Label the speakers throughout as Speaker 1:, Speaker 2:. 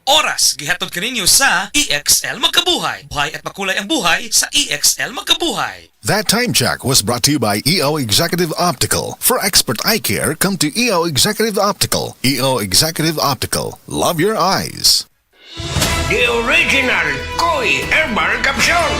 Speaker 1: oras gihatod kaninyo sa EXL Magkabuhay. Buhay at makulay ang buhay sa EXL Magkabuhay.
Speaker 2: That time check was brought to you by EO Executive Optical. For expert eye care, come to EO Executive Optical. EO Executive Optical. Love your eyes.
Speaker 3: The original Koi Herbal Capsule.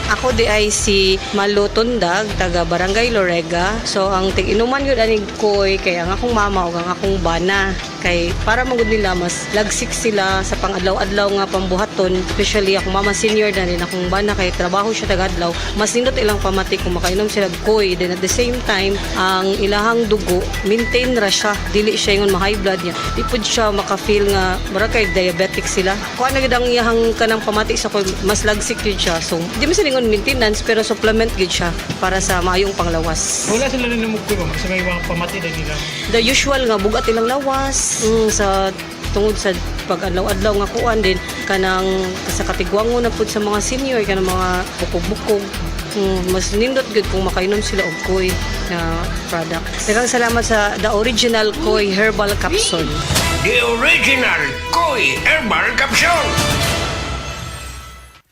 Speaker 4: Ako di ay si Malu Tundag, taga Barangay Lorega. So ang tig-inuman yun aning koy, kaya ang akong mama o ang akong bana. Kay para magud nila mas lagsik sila sa pang-adlaw-adlaw nga pambuhaton. Especially akong mama senior na rin akong bana kay trabaho siya taga-adlaw. Mas nindot ilang pamati kung makainom sila koy. Then at the same time, ang ilahang dugo, maintain ra siya. Dili siya yung ma-high blood niya. Di pud siya maka-feel nga mura kay diabetic sila. Kung ano gid ang iyahang kanang pamati sa koy, mas lagsik yun siya. So di mo siningon maintenance pero supplement gid siya para sa maayong panglawas.
Speaker 5: Wala sila rin namugko ba? Sa may mga pamati na nila.
Speaker 4: The usual nga bugat ilang lawas sa tungod sa pag-adlaw-adlaw nga kuan din kanang sa katigwango na pud sa mga senior kanang mga bukog-bukog. Mas nindot gud kung makainom sila og koy na product. Daghang salamat sa the original Koi Herbal Capsule.
Speaker 3: The original Koi Herbal Capsule.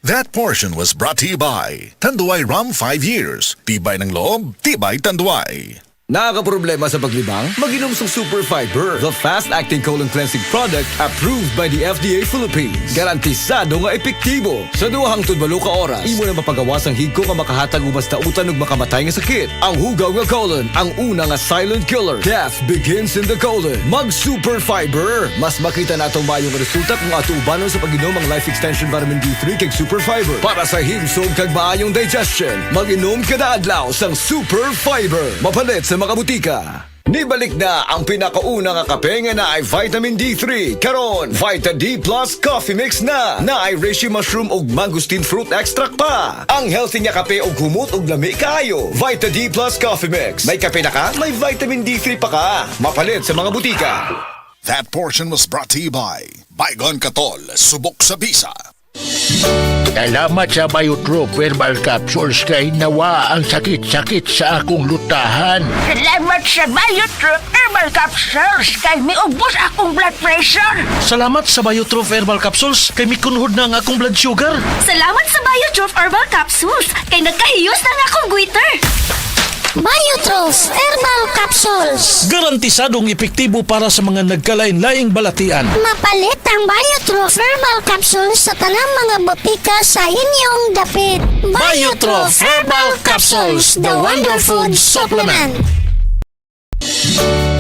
Speaker 2: That portion was brought to you by Tanduay Rum 5 Years. Tibay ng loob, tibay Tanduay.
Speaker 6: Nakakaproblema sa paglibang? Mag-inom sa Super Fiber, the fast-acting colon cleansing product approved by the FDA Philippines. Garantisado nga epektibo. Sa 2 hangtod 8 ka oras, imo na mapagawas ang higko nga makahatag og basta utan ug makamatay nga sakit. Ang hugaw nga colon, ang una nga silent killer. Death begins in the colon. Mag-Super Fiber. Mas makita na itong mayong resulta kung ato ubanon sa pag-inom ang Life Extension Vitamin D3 kag Super Fiber. Para sa himsog kag maayong digestion, mag-inom kada adlaw sang Super Fiber. Mapalit sa mga butika. Nibalik na ang pinakauna nga kape nga na ay Vitamin D3. Karon, Vita D Plus Coffee Mix na ay reishi mushroom ug mangosteen fruit extract pa. Ang healthy nga kape ug humot ug lami kaayo. Vita D Plus Coffee Mix. May kape na ka, may Vitamin D3 pa ka. Mapalit sa mga butika.
Speaker 2: That portion was brought to you by Baygon Katol, subok sa bisa.
Speaker 7: Salamat sa Biotrop Herbal Capsules kay nawa ang sakit-sakit sa akong lutahan.
Speaker 8: Salamat sa Biotrop Herbal Capsules kay miubos akong blood pressure.
Speaker 1: Salamat sa Biotrop Herbal Capsules kay mikunhod na ang akong blood sugar.
Speaker 8: Salamat sa Biotrop Herbal Capsules kay nagkahiyos na nga akong goiter. Biotrop Herbal Capsules.
Speaker 1: Garantisadong epektibo para sa mga nagkalain-laing balatian.
Speaker 8: Mapalit ang Biotrop Herbal Capsules sa tanang mga botika sa inyong dapit.
Speaker 1: Biotrop Herbal Capsules, the Wonder Food Supplement.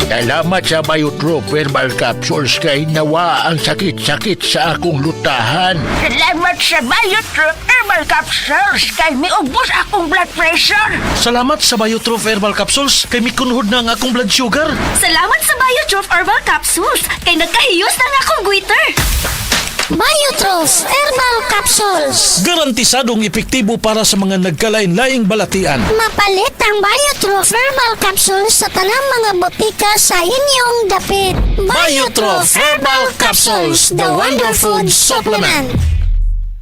Speaker 7: Salamat sa Biotrop Herbal Capsules kay nawa ang sakit-sakit sa akong lutahan.
Speaker 8: Salamat sa Biotrop Herbal Capsules kay miubos akong blood pressure.
Speaker 1: Salamat sa Biotrop Herbal Capsules kay mikunhod na ang akong blood sugar.
Speaker 8: Salamat sa Biotrop Herbal Capsules kay nagkahiyos na nga akong goiter. Biotrop Herbal Capsules.
Speaker 1: Garantisadong epektibo para sa mga nagkalain-laing balatian.
Speaker 8: Mapalit ang Biotrop Herbal Capsules sa tanang mga botika sa inyong dapit.
Speaker 1: Biotrop Herbal Capsules, the Wonder Food Supplement.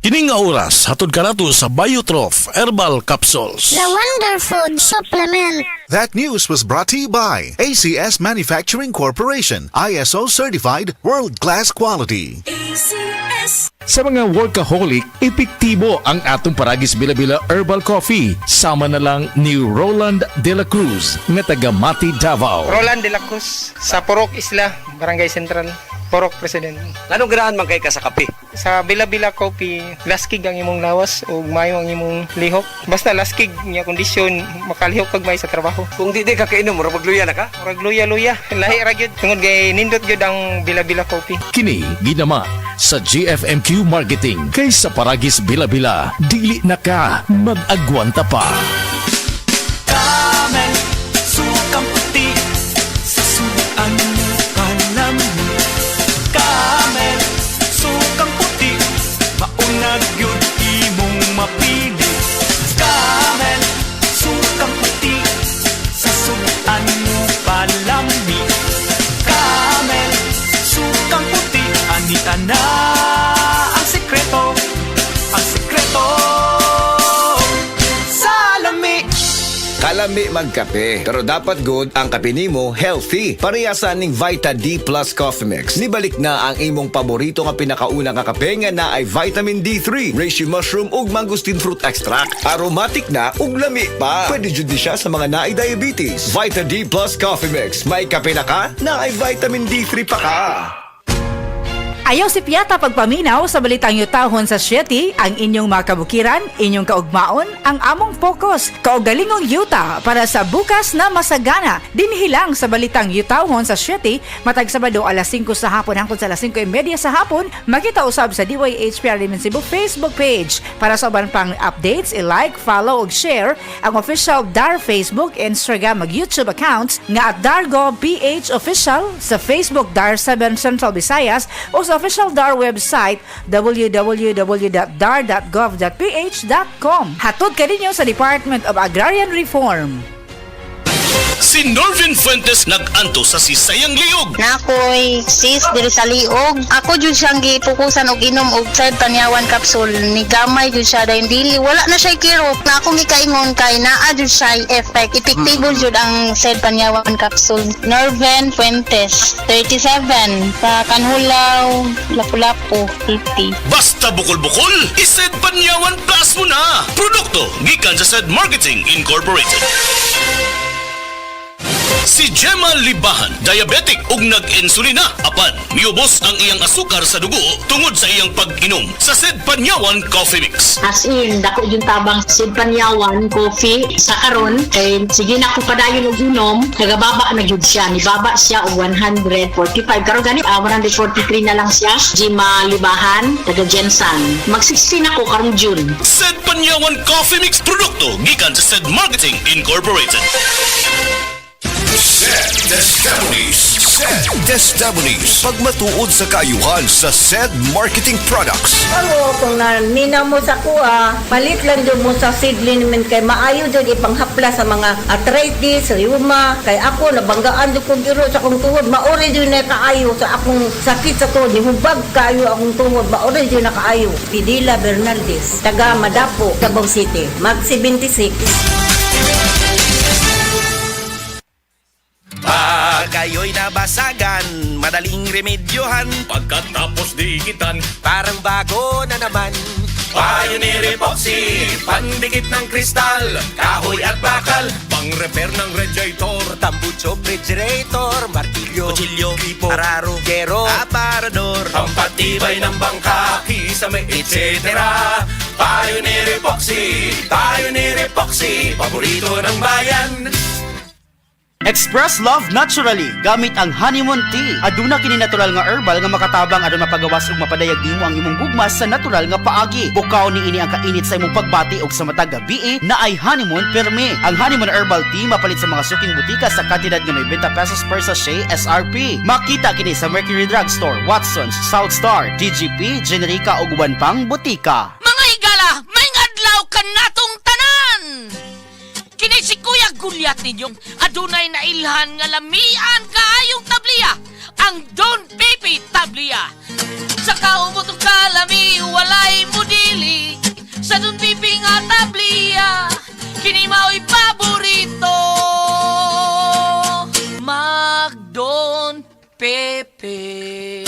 Speaker 1: Kining nga oras, hatod ka nato sa Biotrop Herbal Capsules.
Speaker 8: The Wonder Food Supplement.
Speaker 2: That news was brought to you by ACS Manufacturing Corporation, ISO certified world-class quality.
Speaker 9: Sa mga workaholic, epektibo ang atong Paragis Bila-Bila Herbal Coffee. Sama na lang ni Roland De La Cruz nga taga Mati, Davao.
Speaker 5: Roland de la Cruz sa Purok Isla, Barangay Central, Purok President.
Speaker 10: Anong ganahan man kay ka sa kape?
Speaker 5: Sa Bila-Bila Coffee, laskig ang imong lawas o mayo ang imong lihok. Basta laskig niya kondisyon, makalihok pag may sa trabaho.
Speaker 10: Kung di ka kainom, mura magluya na ka?
Speaker 5: Murag luya-luya. Lahi ra gyud. Tungod kay nindot gyud ang Bila-Bila Coffee.
Speaker 9: Kini ginama sa GFMQ Marketing kay sa Paragis Bila-Bila. Dili na ka mag-agwanta pa.
Speaker 1: Camel, sukang puti, sa suan palami. Camel, sukang puti, maunag yun imong mapili. Camel, sukang puti, sa suan palami. Camel, sukang puti, anita na ang sekreto, ang sekreto. Salami.
Speaker 6: lami magkape. Pero dapat good ang kape nimo healthy. Parehasan ning Vita D Plus Coffee Mix. Nibalik na ang imong paborito nga pinakauna nga kape nga na ay vitamin D3, reishi mushroom ug mangosteen fruit extract. Aromatic na ug lami pa. Pwede jud ni siya sa mga naay diabetes. Vita D Plus Coffee Mix. May kape na ka, na ay vitamin D3 pa ka.
Speaker 11: Ayaw si Piata pagpaminaw sa balitang yutahon sa Sieti, ang inyong mga kabukiran, inyong kaugmaon, ang among focus, kaugalingong yuta para sa bukas na masagana. Dinhilang sa balitang yutahon sa Sieti, matag Sabado alas 5 sa hapon hangtod sa alas 5:30 sa hapon, makita usab sa DYHPR Limon Cebu Facebook page. Para sa uban pang updates, i-like, follow ug share ang official DAR Facebook, Instagram ug YouTube accounts nga at Dargo PH Official sa Facebook DAR 7 Central Visayas o sa official DAR website www.dar.gov.ph.com. Hatod ka ninyo sa Department of Agrarian Reform.
Speaker 1: Si Norvin Fuentes nag-anto sa sisayang liog.
Speaker 12: Nakoy sis diri sa liog. Ako jud siyang gipukusan og inom og side panyawan capsule. Ni gamay jud siya dahil dili wala na siya kirot. Na akong gikaingon kay naa jud siya effect. Epektibo jud ang side panyawan capsule. Norvin Fuentes, 37, sa Kanhulaw, Lapu-Lapu, 50.
Speaker 1: Basta bukol-bukol, ised Panyawan Plus mo na. Produkto gikan sa Said Marketing Incorporated. Si Gemma Libahan, diabetic ug nag-insulina. Apan, miubos ang iyang asukar sa dugo tungod sa iyang pag-inom sa Said Panyawan Coffee Mix.
Speaker 13: As in, dako yung tabang Said Panyawan coffee sa karon kay sige na ko padayon og inom, nagababa na gyud siya. Nibaba siya og 145. Karon gani 143 na lang siya. Gemma Libahan, taga Jensan. Mag-16 ako karong June.
Speaker 1: Said Panyawan Coffee Mix produkto gikan sa Said Marketing Incorporated.
Speaker 14: Testimonies. Pagmatuod sa kaayuhan sa Said Marketing Products.
Speaker 15: Ano, kung nanina mo sa kuha, palit lang doon mo sa seedling kay maayo doon ipanghapla sa mga arthritis, rheuma. Kay ako, nabanggaan doon kong giro sa akong tuhod. Maori doon na kaayo sa akong sakit sa tuhod. Hubag kaayo akong tuhod. Maori doon na kaayo. Pidila Bernaldez, taga Madapo, Davao City. Mag 76.
Speaker 16: Kayo'y nabasagan, madaling remedyohan.
Speaker 1: Pagkatapos dikitan,
Speaker 16: Parang bago na naman. Pioneer Epoxy, pandikit ng kristal, kahoy at bakal,
Speaker 1: pang-repair ng radiator,
Speaker 16: tambucho, refrigerator, martilyo, kutsilyo, tipo, araro, gero, aparador,
Speaker 1: pampatibay ng bangka, kisame, etc.
Speaker 16: Pioneer Epoxy, paborito ng bayan.
Speaker 17: Express love naturally gamit ang honeymoon tea. Aduna kini natural nga herbal nga makatabang aron mapagawas ug mapadayag nimo ang imong gugmas sa natural nga paagi. Bukaw niini ang kainit sa imong pagbati ug sa matag gabi na ay honeymoon perme. Ang honeymoon herbal tea mapalit sa mga suking butika sa kantidad nga 90 pesos per sachet SRP. Makita kini sa Mercury Drugstore, Watson's, South Star, DGP, Generica ug uban pang butika.
Speaker 18: Mga higala, may ngadlaw ka natong tanan! Kini si Kuya Gulyat ninyong adunay na ilhan nga lamian kaayong tabliya, ang Don Pepe Tablia. Sa kaumutong kalami, walay mudili, sa Don Pepe nga tablia, kini mao'y paborito. Mag Don Pepe.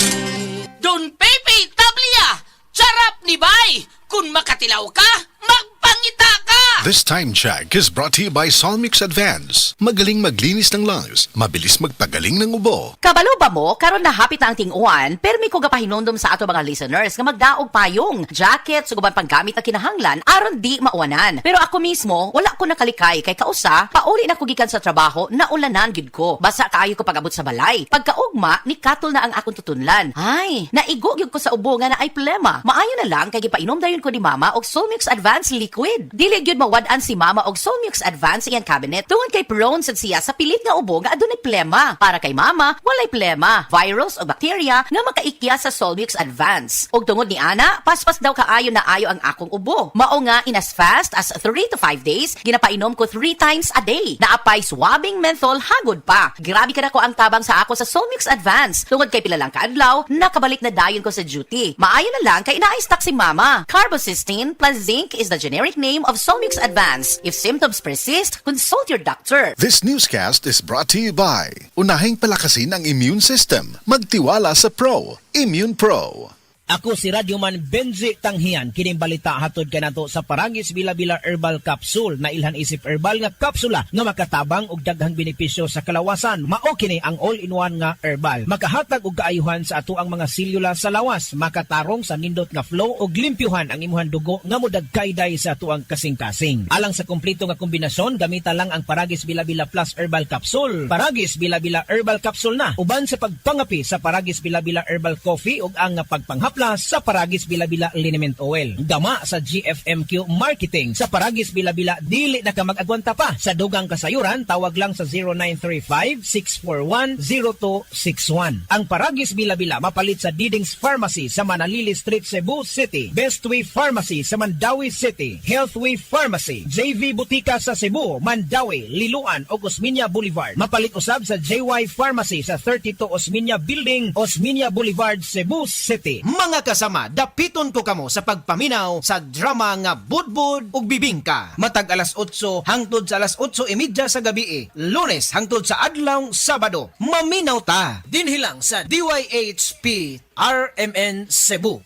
Speaker 18: Don Pepe Tablia, charap ni bay, kung makatilaw ka, magpangita ka!
Speaker 2: This time check is brought to you by Solmix Advance. Magaling maglinis ng lungs, mabilis magpagaling ng ubo.
Speaker 19: Kabalo ba mo, karon na hapit na ang ting-uwan, pero may ko gapahinondom sa ato mga listeners nga magdaog payong, jacket, suguban panggamit na kinahanglan, aron di mauwanan. Pero ako mismo, wala ko nakalikay kay kausa, pauli na ko gikan sa trabaho, naulanan gid ko. Basa kaayo ko pag-abot sa balay. Pagkaugma, ni katol na ang akong tutunlan. Ay, naigo gyud ko sa ubo nga na ay plema. Maayo na lang kay gipainom dayon ko ni mama og Solmix Advance Liquid. Dili gyud mawadaan si mama og Solmix Advance iyang cabinet tungod kay prone sad siya sa pilit nga ubo nga adunay plema. Para kay mama, walay plema, virus o bacteria nga makaikya sa Solmix Advance. Og tungod ni ana, paspas daw kaayo na ayo ang akong ubo. Mao nga in as fast as 3 to 5 days, ginapainom ko 3 times a day. Naapay swabbing menthol hagod pa. Grabe ka na ko ang tabang sa ako sa Solmix Advance. Tungod kay pila lang kaadlaw, nakabalik na dayon ko sa duty. Maayo na lang kay ina-stock si mama. Carbocysteine plus zinc is the generic name of Solmix advance. If symptoms persist, consult your doctor.
Speaker 2: This newscast is brought to you by Unahing palakasin ang immune system. Magtiwala sa Pro. Immune Pro.
Speaker 20: Ako si Radyoman Benzi Tanghian, kining balita hatod kanato sa Paragis Bila-Bila Herbal Capsule na ilhan isip herbal nga kapsula nga makatabang og daghang benepisyo sa kalawasan. Mao kini ang all-in-one nga herbal. Makahatag og kaayuhan sa ato ang mga selula sa lawas, makatarong sa nindot nga flow og limpyuhan ang imuhang dugo nga modagkayday sa ato ang kasing-kasing. Alang sa kumpleto nga kombinasyon, gamita lang ang Paragis Bila-Bila Plus Herbal Capsule. Paragis Bila-Bila Herbal Capsule na uban sa pagpangapi sa Paragis Bila-Bila Herbal Coffee ug ang pagpanghap sa Paragis Bila-Bila Liniment Oil. Dama sa GFMQ Marketing. Sa Paragis Bila-Bila, dili na ka mag-agwanta pa. Sa dugang kasayuran, tawag lang sa 0935-641-0261. Ang Paragis Bila-Bila mapalit sa Didings Pharmacy sa Manalili Street, Cebu City. Bestway Pharmacy sa Mandawi City. Healthway Pharmacy. JV Butika sa Cebu, Mandawi, Liloan o Osmeña Boulevard. Mapalit usab sa JY Pharmacy sa 32 Osmeña Building, Osmeña Boulevard, Cebu City. Mga kasama, dapiton ko kamo sa pagpaminaw sa drama nga Budbud ug Bibingka. Matag alas 8 hangtod sa alas 8:30 sa gabi. Lunes hangtod sa adlaw Sabado. Maminaw ta. Dinhi lang sa DYHP RMN Cebu.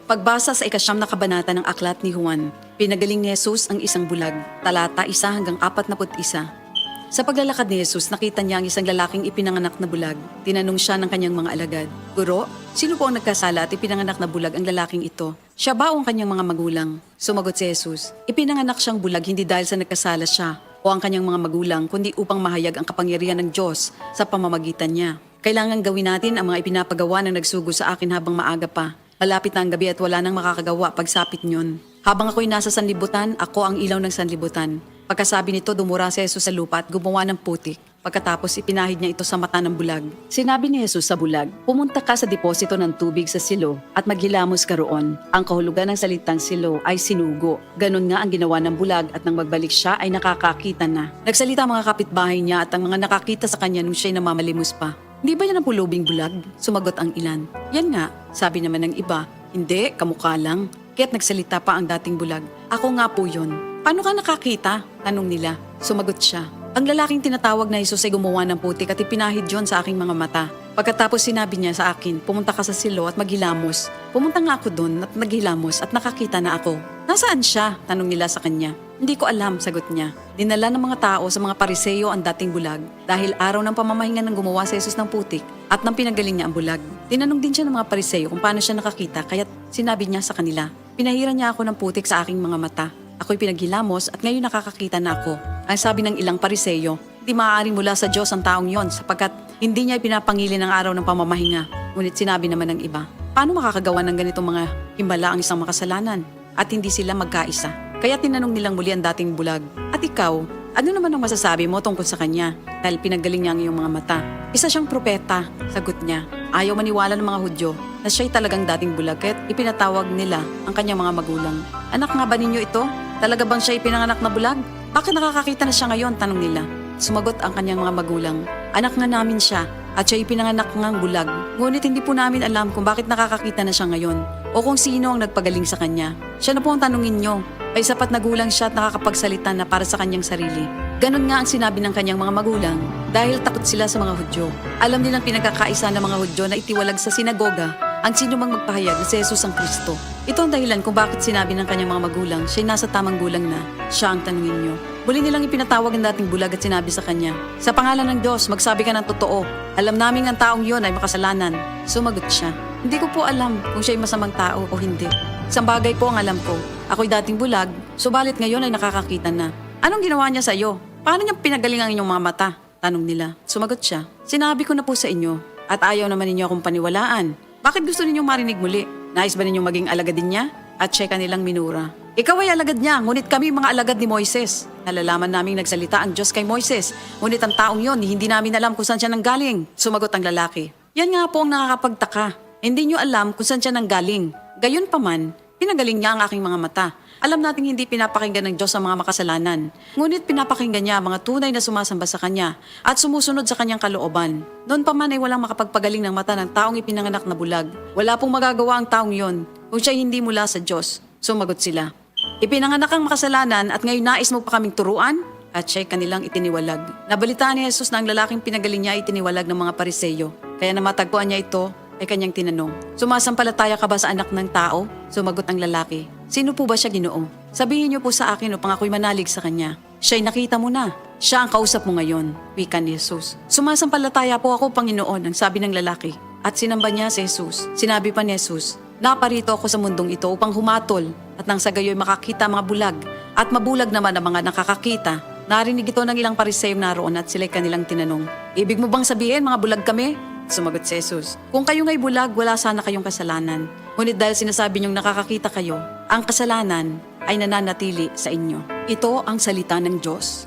Speaker 21: Pagbasa sa 9 na kabanata ng aklat ni Juan, pinagaling ni Jesus ang isang bulag, talata 1 hanggang 41. Sa paglalakad ni Jesus, nakita niya ang isang lalaking ipinanganak na bulag. Tinanong siya ng kanyang mga alagad, "Guro, sino po ang nagkasala at ipinanganak na bulag ang lalaking ito? Siya ba o ang kanyang mga magulang?" Sumagot si Jesus, "Ipinanganak siyang bulag hindi dahil sa nagkasala siya o ang kanyang mga magulang, kundi upang mahayag ang kapangyarihan ng Diyos sa pamamagitan niya. Kailangan gawin natin ang mga ipinapagawa ng nagsugo sa akin habang maaga pa. Malapit na ang gabi at wala nang makakagawa pagsapit niyon. Habang ako'y nasa sanlibutan, ako ang ilaw ng sanlibutan." Pagkasabi nito, dumura si Jesus sa lupa at gumawa ng putik. Pagkatapos, ipinahid niya ito sa mata ng bulag. Sinabi ni Jesus sa bulag, "Pumunta ka sa deposito ng tubig sa silo at maghilamos ka roon." Ang kahulugan ng salitang silo ay sinugo. Ganon nga ang ginawa ng bulag at nang magbalik siya ay nakakakita na. Nagsalita ang mga kapitbahay niya at ang mga nakakita sa kanya nung siya'y namamalimos pa. "Hindi ba yan ang pulubing bulag?" Sumagot ang ilan. "Yan nga," sabi naman ng iba. "Hindi, kamukha lang." Kaya't nagsalita pa ang dating bulag, "Ako nga po yun." "Paano ka nakakita?" tanong nila. Sumagot siya, "Ang lalaking tinatawag na Jesus ay gumawa ng putik at ipinahid yon sa aking mga mata. Pagkatapos sinabi niya sa akin, pumunta ka sa silo at maghilamos. Pumunta nga ako doon at naghilamos at nakakita na ako." "Nasaan siya?" tanong nila sa kanya. "Hindi ko alam," sagot niya. Dinala ng mga tao sa mga Pariseo ang dating bulag dahil araw ng pamamahinga ng gumawa si Jesus ng putik at nang pinagaling niya ang bulag. Tinanong din siya ng mga Pariseo kung paano siya nakakita kaya't sinabi niya sa kanila, "Pinahiran niya ako ng putik sa aking mga mata. Ako'y pinaghilamos at ngayon nakakakita na ako." Ang sabi ng ilang Pariseo, "Di maaaring mula sa Diyos ang taong yon sapagkat hindi niya pinapangili ng araw ng pamamahinga." Ngunit sinabi naman ng iba, "Paano makakagawa ng ganitong mga himala ang isang makasalanan?" At hindi sila magkaisa. Kaya tinanong nilang muli ang dating bulag, "At ikaw, ano naman ang masasabi mo tungkol sa kanya? Dahil pinagaling niya ang iyong mga mata." "Isa siyang propeta," sagot niya. Ayaw maniwala ng mga Hudyo na siya'y talagang dating bulag kaya't ipinatawag nila ang kanyang mga magulang. "Anak nga ba ninyo ito? Talaga bang siya'y pinanganak na bulag? Bakit nakakakita na siya ngayon?" tanong nila. Sumagot ang kanyang mga magulang, "Anak nga namin siya at siya'y pinanganak ngang bulag. Ngunit hindi po namin alam kung bakit nakakakita na siya ngayon o kung sino ang nagpagaling sa kanya. Siya na po ang tanungin niyo. Ay sapat na gulang siya at nakakapagsalita na para sa kanyang sarili." Ganon nga ang sinabi ng kanyang mga magulang dahil takot sila sa mga Hudyo. Alam nilang pinagkakaisa ng mga Hudyo na itiwalag sa sinagoga ang sino mang magpahayag na si Jesus ang Kristo. Ito ang dahilan kung bakit sinabi ng kanyang mga magulang siya'y nasa tamang gulang na siya ang tanungin niyo. Muli nilang ipinatawag ang dating bulag at sinabi sa kanya, "Sa pangalan ng Diyos, magsabi ka ng totoo. Alam namin ang taong yon ay makasalanan." Sumagot siya, "Hindi ko po alam kung siya'y masamang tao o hindi. Isang bagay po ang alam ko. Ako'y dating bulag, subalit ngayon ay nakakakita na." "Anong ginawa niya sa iyo? Paano niya pinagaling ang inyong mga mata?" tanong nila. Sumagot siya, "Sinabi ko na po sa inyo at ayaw naman ninyo akong paniwalaan. Bakit gusto ninyong marinig muli? Nais ba ninyong maging alagad din niya?" At siya kanilang minura. "Ikaw ay alagad niya, ngunit kami mga alagad ni Moises. Nalalaman naming nagsalita ang Diyos kay Moises, ngunit ang taong yon, hindi namin alam kung saan siya nanggaling." Sumagot ang lalaki, "Yan nga po ang nakakapagtaka. Hindi niyo alam kung saan siya nanggaling. Gayon pa man, pinagaling niya ang aking mga mata. Alam nating hindi pinapakinggan ng Diyos ang mga makasalanan. Ngunit pinapakinggan niya ang mga tunay na sumasamba sa Kanya at sumusunod sa Kanyang kalooban. Noon pa man ay walang makapagpagaling ng mata ng taong ipinanganak na bulag. Wala pong magagawa ang taong yon kung siya hindi mula sa Diyos." Sumagot sila, Ipinanganak ang makasalanan at ngayon nais mo pa kaming turuan? At siya'y kanilang itiniwalag. Nabalitaan ni Jesus na ang lalaking pinagaling niya ay itiniwalag ng mga Pariseyo. Kaya na matagpuan niya ito, ay kanyang tinanong, sumasampalataya ka ba sa anak ng tao? Sumagot ang lalaki, sino po ba siya, Ginoo? Sabihin niyo po sa akin upang ako'y manalig sa kanya. Siya'y nakita mo na. Siya ang kausap mo ngayon, wika ni Jesus. Sumasampalataya po ako, Panginoon, ang sabi ng lalaki. At sinamba niya si Jesus. Sinabi pa ni Jesus, naparito ako sa mundong ito upang humatol at nang sa gayo'y makakita mga bulag at mabulag naman ang mga nakakakita. Narinig ito ng ilang Pariseo naroon at sila'y kanilang tinanong, ibig mo bang sabihin mga bulag kami? Sumagot si Jesus, kung kayo nga'y bulag, wala sana kayong kasalanan. Ngunit dahil sinasabi niyong nakakakita kayo, ang kasalanan ay nananatili sa inyo. Ito ang salita ng Diyos.